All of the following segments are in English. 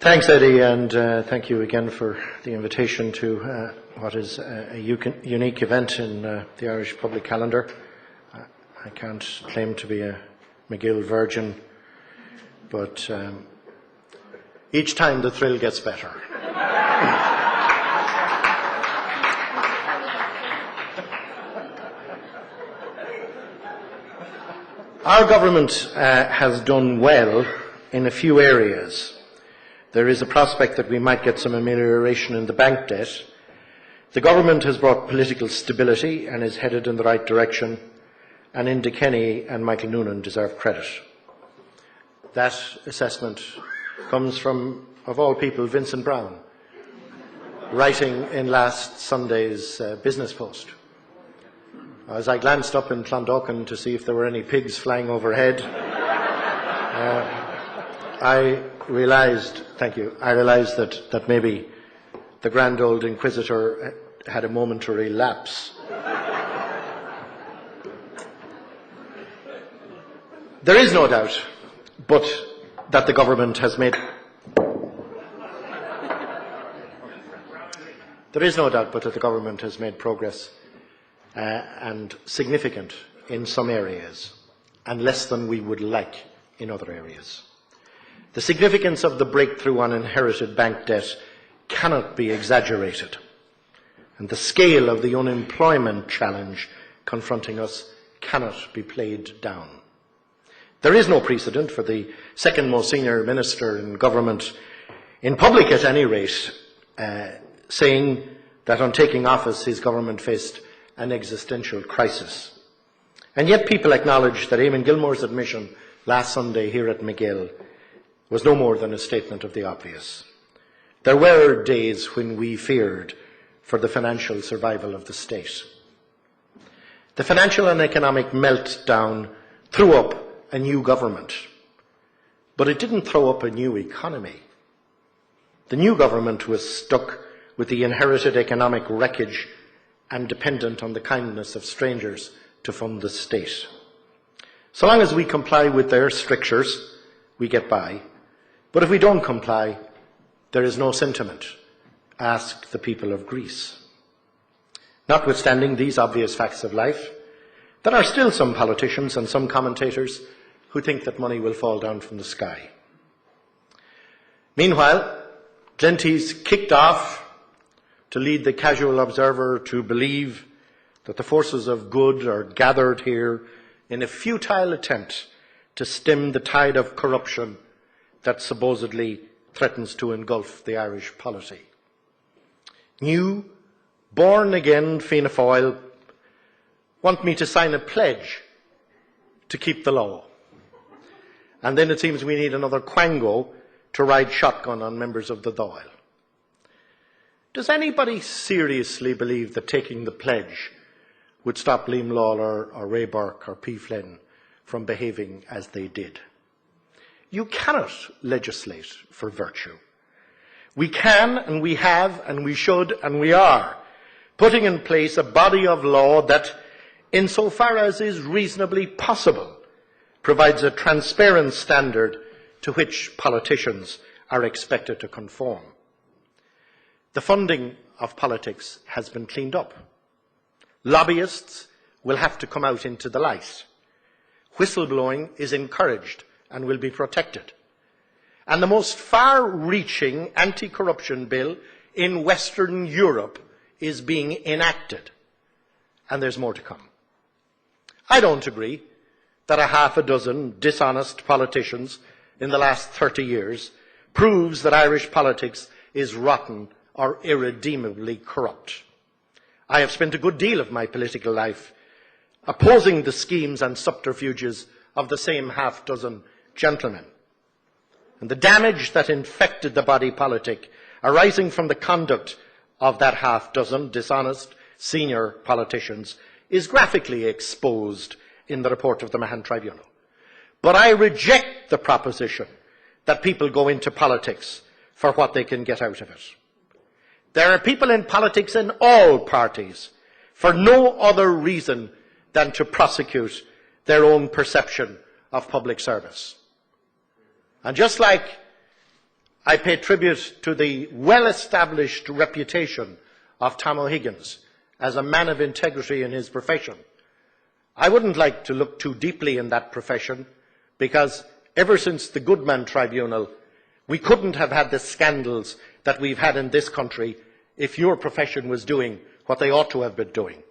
Thanks, Eddie, and thank you again for the invitation to what is a unique event in the Irish public calendar. I can't claim to be a McGill virgin, but each time the thrill gets better. Our government has done well in a few areas. There is a prospect that we might get some amelioration in the bank debt. The government has brought political stability and is headed in the right direction, and Enda Kenny and Michael Noonan deserve credit. That assessment comes from, of all people, Vincent Browne, writing in last Sunday's Business Post. As I glanced up in Clondalkin to see if there were any pigs flying overhead, I realised that maybe the grand old Inquisitor had a momentary lapse. There is no doubt but that the government has made progress and significant in some areas and less than we would like in other areas. The significance of the breakthrough on inherited bank debt cannot be exaggerated, and the scale of the unemployment challenge confronting us cannot be played down. There is no precedent for the second most senior minister in government, in public at any rate, saying that on taking office his government faced an existential crisis. And yet people acknowledge that Eamon Gilmore's admission last Sunday here at McGill was no more than a statement of the obvious. There were days when we feared for the financial survival of the state. The financial and economic meltdown threw up a new government, but it didn't throw up a new economy. The new government was stuck with the inherited economic wreckage and dependent on the kindness of strangers to fund the state. So long as we comply with their strictures, we get by. But if we don't comply, there is no sentiment. Ask the people of Greece. Notwithstanding these obvious facts of life, there are still some politicians and some commentators who think that money will fall down from the sky. Meanwhile, Glenty's kicked off to lead the casual observer to believe that the forces of good are gathered here in a futile attempt to stem the tide of corruption that supposedly threatens to engulf the Irish polity. New, born-again Fianna Fáil want me to sign a pledge to keep the law. And then it seems we need another Quango to ride shotgun on members of the Dáil. Does anybody seriously believe that taking the pledge would stop Liam Lawler or Ray Burke or P. Flynn from behaving as they did? You cannot legislate for virtue. We can, and we have, and we should, and we are putting in place a body of law that, insofar as is reasonably possible, provides a transparent standard to which politicians are expected to conform. The funding of politics has been cleaned up. Lobbyists will have to come out into the light. Whistleblowing is encouraged and will be protected. And the most far-reaching anti-corruption bill in Western Europe is being enacted. And there's more to come. I don't agree that a half a dozen dishonest politicians in the last 30 years proves that Irish politics is rotten or irredeemably corrupt. I have spent a good deal of my political life opposing the schemes and subterfuges of the same half dozen gentlemen. And the damage that infected the body politic arising from the conduct of that half dozen dishonest senior politicians is graphically exposed in the report of the Mahon Tribunal. But I reject the proposition that people go into politics for what they can get out of it. There are people in politics in all parties for no other reason than to prosecute their own perception of public service. And just like I pay tribute to the well-established reputation of Tom O'Higgins as a man of integrity in his profession. I wouldn't like to look too deeply in that profession, because ever since the Goodman Tribunal, we couldn't have had the scandals that we've had in this country if your profession was doing what they ought to have been doing.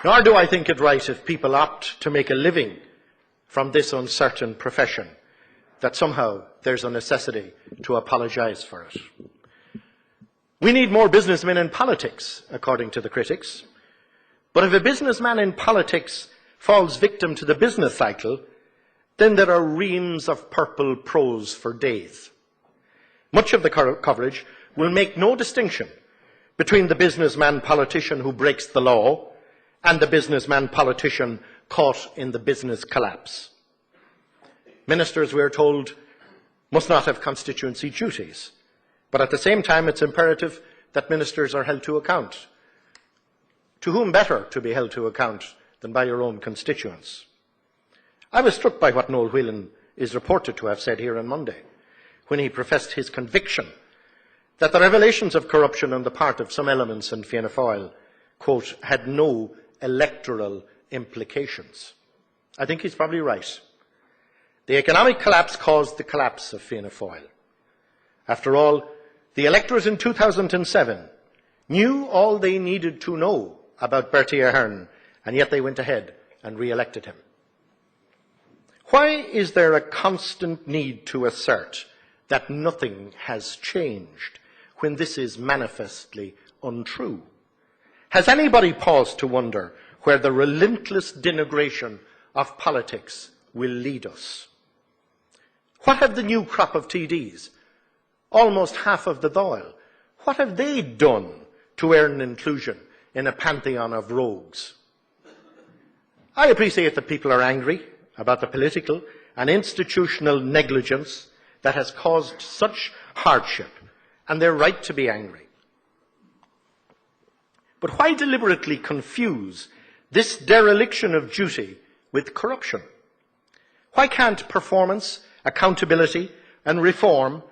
Nor do I think it right, if people opt to make a living from this uncertain profession, that somehow there's a necessity to apologise for it. We need more businessmen in politics, according to the critics. But if a businessman in politics falls victim to the business cycle, then there are reams of purple prose for days. Much of the coverage will make no distinction between the businessman politician who breaks the law and the businessman politician caught in the business collapse. Ministers, we are told, must not have constituency duties, but at the same time it's imperative that ministers are held to account. To whom better to be held to account than by your own constituents? I was struck by what Noel Whelan is reported to have said here on Monday, when he professed his conviction that the revelations of corruption on the part of some elements in Fianna Fáil, quote, had no electoral implications. I think he's probably right. The economic collapse caused the collapse of Fianna Fáil. After all, the electorate in 2007 knew all they needed to know about Bertie Ahern, and yet they went ahead and re-elected him. Why is there a constant need to assert that nothing has changed when this is manifestly untrue? Has anybody paused to wonder where the relentless denigration of politics will lead us? What have the new crop of TDs, almost half of the Dáil, what have they done to earn inclusion in a pantheon of rogues? I appreciate that people are angry about the political and institutional negligence that has caused such hardship, and they're right to be angry. But why deliberately confuse this dereliction of duty with corruption? Why can't performance, accountability and reform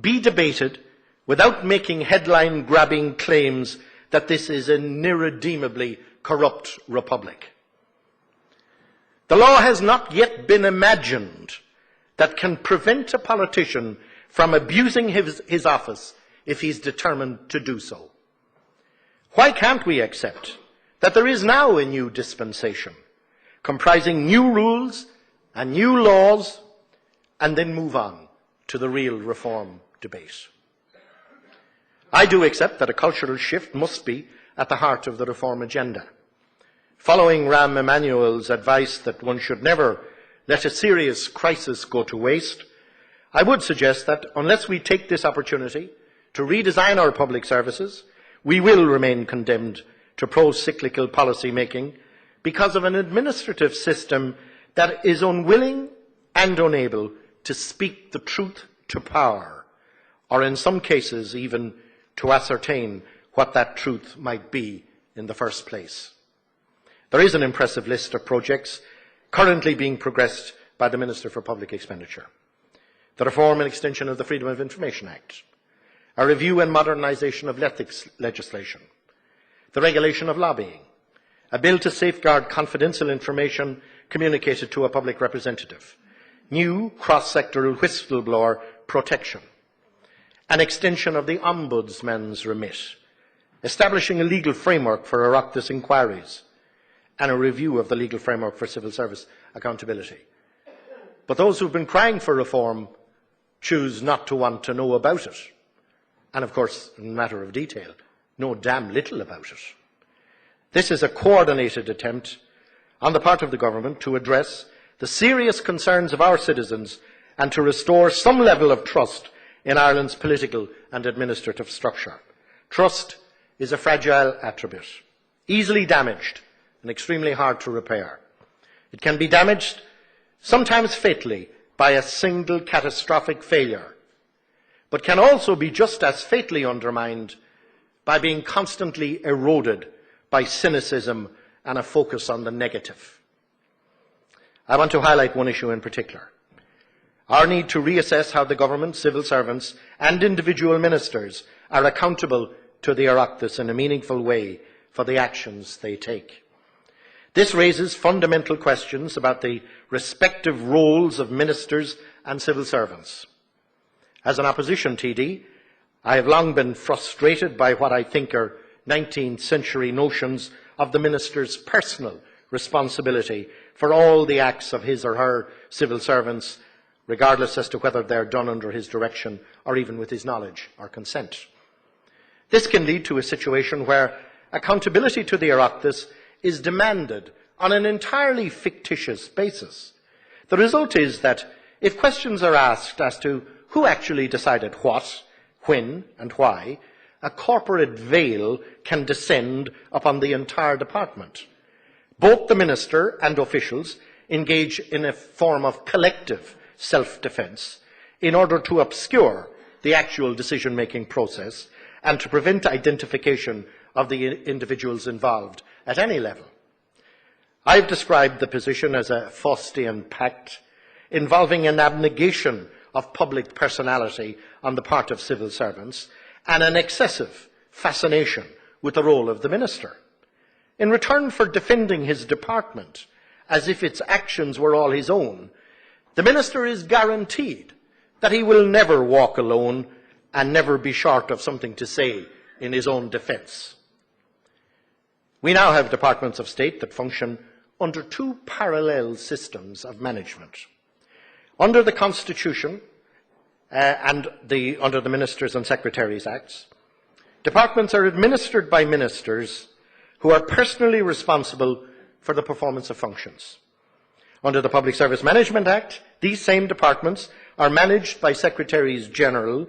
be debated without making headline-grabbing claims that this is an irredeemably corrupt republic? The law has not yet been imagined that can prevent a politician from abusing his office if he's determined to do so. Why can't we accept that there is now a new dispensation comprising new rules and new laws, and then move on to the real reform debate? I do accept that a cultural shift must be at the heart of the reform agenda. Following Rahm Emanuel's advice that one should never let a serious crisis go to waste, I would suggest that unless we take this opportunity to redesign our public services, we will remain condemned to pro-cyclical policy making because of an administrative system that is unwilling and unable to speak the truth to power, or in some cases even to ascertain what that truth might be in the first place. There is an impressive list of projects currently being progressed by the Minister for Public Expenditure. The reform and extension of the Freedom of Information Act, a review and modernisation of ethics legislation, the regulation of lobbying, a bill to safeguard confidential information communicated to a public representative, new cross-sectoral whistleblower protection, an extension of the Ombudsman's remit, establishing a legal framework for Oireachtas inquiries, and a review of the legal framework for civil service accountability. But those who have been crying for reform choose not to want to know about it. And of course, in a matter of detail, know damn little about it. This is a coordinated attempt on the part of the government to address the serious concerns of our citizens and to restore some level of trust in Ireland's political and administrative structure. Trust is a fragile attribute, easily damaged and extremely hard to repair. It can be damaged, sometimes fatally, by a single catastrophic failure, but can also be just as fatally undermined by being constantly eroded by cynicism and a focus on the negative. I want to highlight one issue in particular: our need to reassess how the government, civil servants and individual ministers are accountable to the Oireachtas in a meaningful way for the actions they take. This raises fundamental questions about the respective roles of ministers and civil servants. As an opposition TD, I have long been frustrated by what I think are 19th century notions of the minister's personal responsibility for all the acts of his or her civil servants, regardless as to whether they are done under his direction or even with his knowledge or consent. This can lead to a situation where accountability to the Oireachtas is demanded on an entirely fictitious basis. The result is that if questions are asked as to who actually decided what, when and why, a corporate veil can descend upon the entire department. Both the minister and officials engage in a form of collective self-defence in order to obscure the actual decision-making process and to prevent identification of the individuals involved at any level. I've described the position as a Faustian pact involving an abnegation of public personality on the part of civil servants and an excessive fascination with the role of the minister. In return for defending his department as if its actions were all his own, the minister is guaranteed that he will never walk alone and never be short of something to say in his own defence. We now have departments of state that function under two parallel systems of management. Under the Constitution and under the Ministers and Secretaries Acts, departments are administered by ministers who are personally responsible for the performance of functions. Under the Public Service Management Act, these same departments are managed by Secretaries General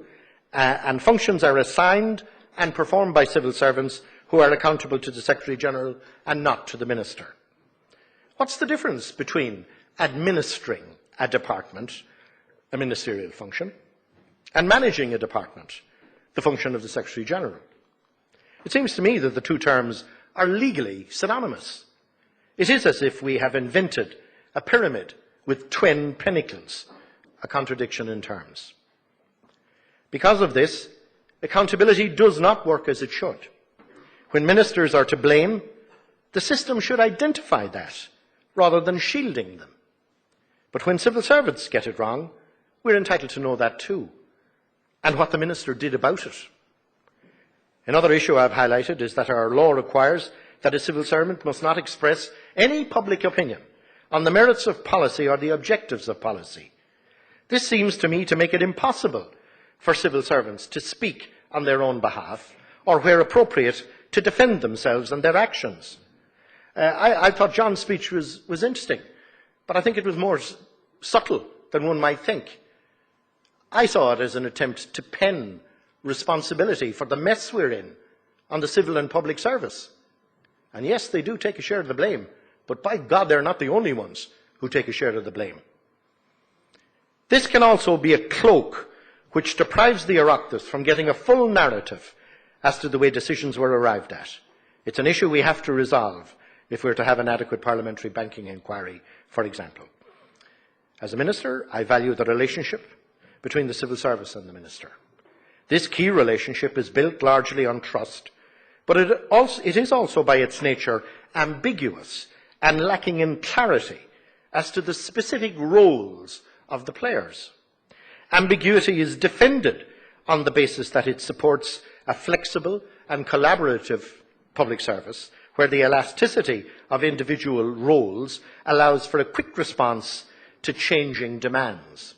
and functions are assigned and performed by civil servants who are accountable to the Secretary General and not to the Minister. What's the difference between administering a department, a ministerial function, and managing a department, the function of the Secretary General? It seems to me that the two terms are legally synonymous. It is as if we have invented a pyramid with twin pinnacles, a contradiction in terms. Because of this, accountability does not work as it should. When ministers are to blame, the system should identify that rather than shielding them. But when civil servants get it wrong, we're entitled to know that too, and what the minister did about it. Another issue I've highlighted is that our law requires that a civil servant must not express any public opinion on the merits of policy or the objectives of policy. This seems to me to make it impossible for civil servants to speak on their own behalf, or where appropriate, to defend themselves and their actions. I thought John's speech was interesting, but I think it was more subtle than one might think. I saw it as an attempt to pen responsibility for the mess we're in on the civil and public service. And yes, they do take a share of the blame, but by God, they're not the only ones who take a share of the blame. This can also be a cloak which deprives the Oireachtas from getting a full narrative as to the way decisions were arrived at. It's an issue we have to resolve if we're to have an adequate parliamentary banking inquiry, for example. As a minister, I value the relationship between the civil service and the minister. This key relationship is built largely on trust, but it is also by its nature ambiguous and lacking in clarity as to the specific roles of the players. Ambiguity is defended on the basis that it supports a flexible and collaborative public service where the elasticity of individual roles allows for a quick response to changing demands.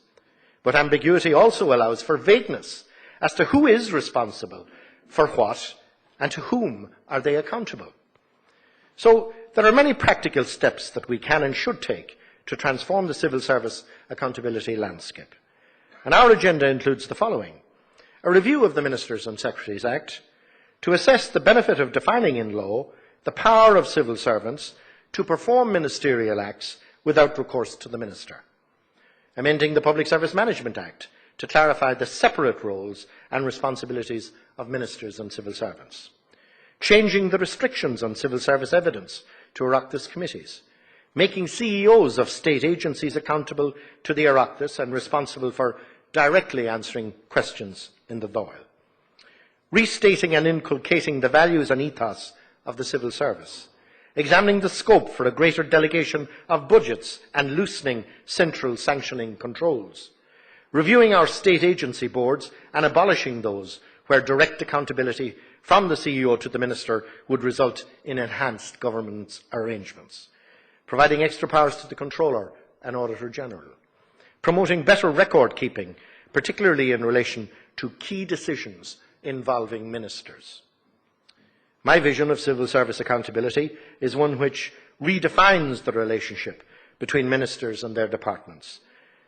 But ambiguity also allows for vagueness as to who is responsible for what and to whom are they accountable. So there are many practical steps that we can and should take to transform the civil service accountability landscape. And our agenda includes the following: a review of the Ministers and Secretaries Act to assess the benefit of defining in law the power of civil servants to perform ministerial acts without recourse to the minister; amending the Public Service Management Act to clarify the separate roles and responsibilities of ministers and civil servants; changing the restrictions on civil service evidence to Oireachtas committees; making CEOs of state agencies accountable to the Oireachtas and responsible for directly answering questions in the Dáil, restating and inculcating the values and ethos of the civil service, examining the scope for a greater delegation of budgets and loosening central sanctioning controls, reviewing our state agency boards and abolishing those where direct accountability from the CEO to the Minister would result in enhanced governance arrangements, providing extra powers to the Controller and Auditor General, promoting better record keeping, particularly in relation to key decisions involving ministers. My vision of civil service accountability is one which redefines the relationship between ministers and their departments.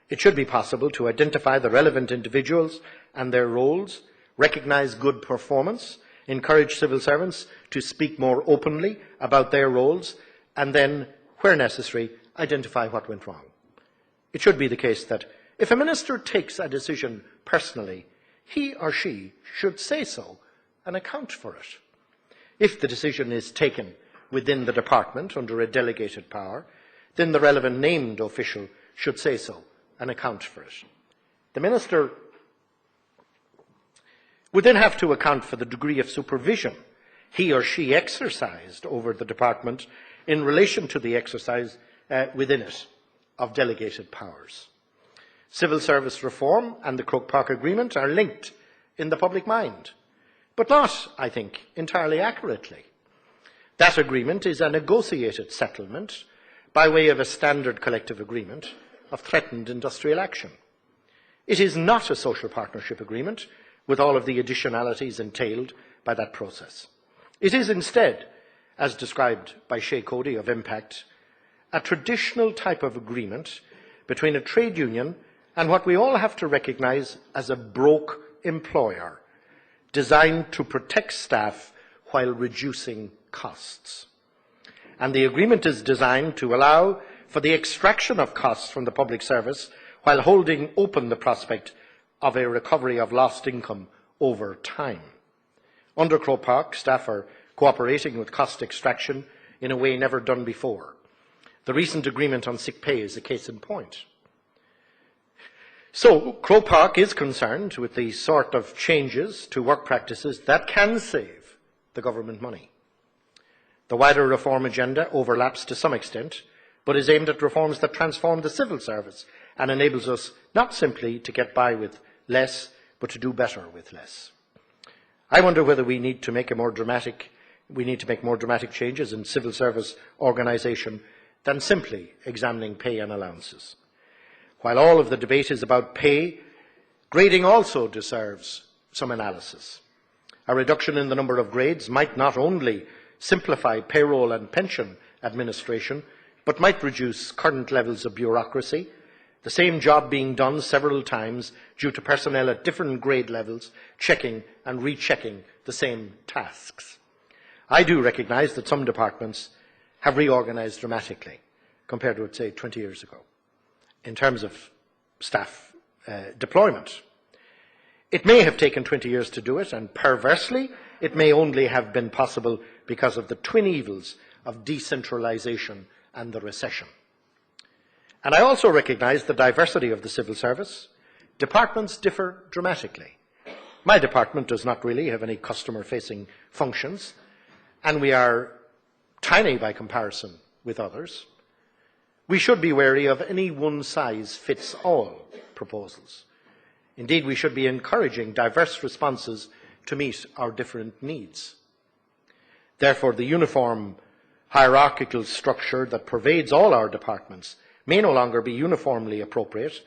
It should be possible to identify the relevant individuals and their roles, recognise good performance, encourage civil servants to speak more openly about their roles, and then, where necessary, identify what went wrong. It should be the case that if a minister takes a decision personally, he or she should say so and account for it. If the decision is taken within the department under a delegated power, then the relevant named official should say so and account for it. The minister would then have to account for the degree of supervision he or she exercised over the department in relation to the exercise within it of delegated powers. Civil service reform and the Croke Park Agreement are linked in the public mind, but not, I think, entirely accurately. That agreement is a negotiated settlement by way of a standard collective agreement of threatened industrial action. It is not a social partnership agreement with all of the additionalities entailed by that process. It is instead, as described by Shea Cody of Impact, a traditional type of agreement between a trade union and what we all have to recognise as a broke employer, designed to protect staff while reducing costs. And the agreement is designed to allow for the extraction of costs from the public service while holding open the prospect of a recovery of lost income over time. Under Croke Park, staff are cooperating with cost extraction in a way never done before. The recent agreement on sick pay is a case in point. So, Croke Park is concerned with the sort of changes to work practices that can save the government money. The wider reform agenda overlaps to some extent, but is aimed at reforms that transform the civil service and enables us not simply to get by with less, but to do better with less. I wonder whether we need to make more dramatic changes in civil service organisation than simply examining pay and allowances. While all of the debate is about pay, grading also deserves some analysis. A reduction in the number of grades might not only simplify payroll and pension administration, but might reduce current levels of bureaucracy, the same job being done several times due to personnel at different grade levels checking and rechecking the same tasks. I do recognise that some departments have reorganised dramatically compared to, say, 20 years ago in terms of staff deployment. It may have taken 20 years to do it, and perversely, it may only have been possible because of the twin evils of decentralisation and the recession. And I also recognise the diversity of the civil service. Departments differ dramatically. My department does not really have any customer-facing functions, and we are tiny by comparison with others. We should be wary of any one-size-fits-all proposals. Indeed, we should be encouraging diverse responses to meet our different needs. Therefore, the uniform hierarchical structure that pervades all our departments may no longer be uniformly appropriate,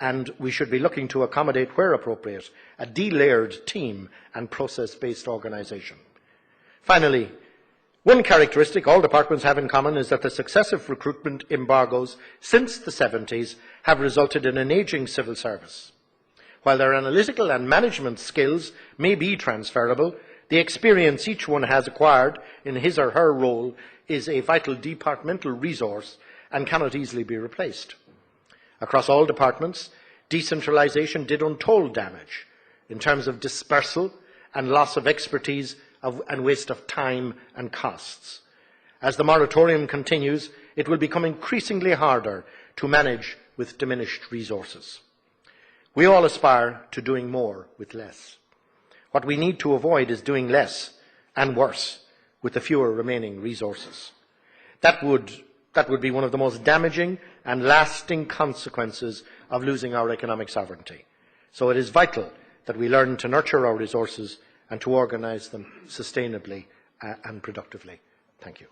and we should be looking to accommodate, where appropriate, a de-layered team and process-based organisation. Finally, one characteristic all departments have in common is that the successive recruitment embargoes since the 70s have resulted in an ageing civil service. While their analytical and management skills may be transferable, the experience each one has acquired in his or her role is a vital departmental resource and cannot easily be replaced. Across all departments, decentralisation did untold damage in terms of dispersal and loss of expertise and waste of time and costs. As the moratorium continues, it will become increasingly harder to manage with diminished resources. We all aspire to doing more with less. What we need to avoid is doing less and worse with the fewer remaining resources. That would be one of the most damaging and lasting consequences of losing our economic sovereignty. So it is vital that we learn to nurture our resources and to organise them sustainably and productively. Thank you.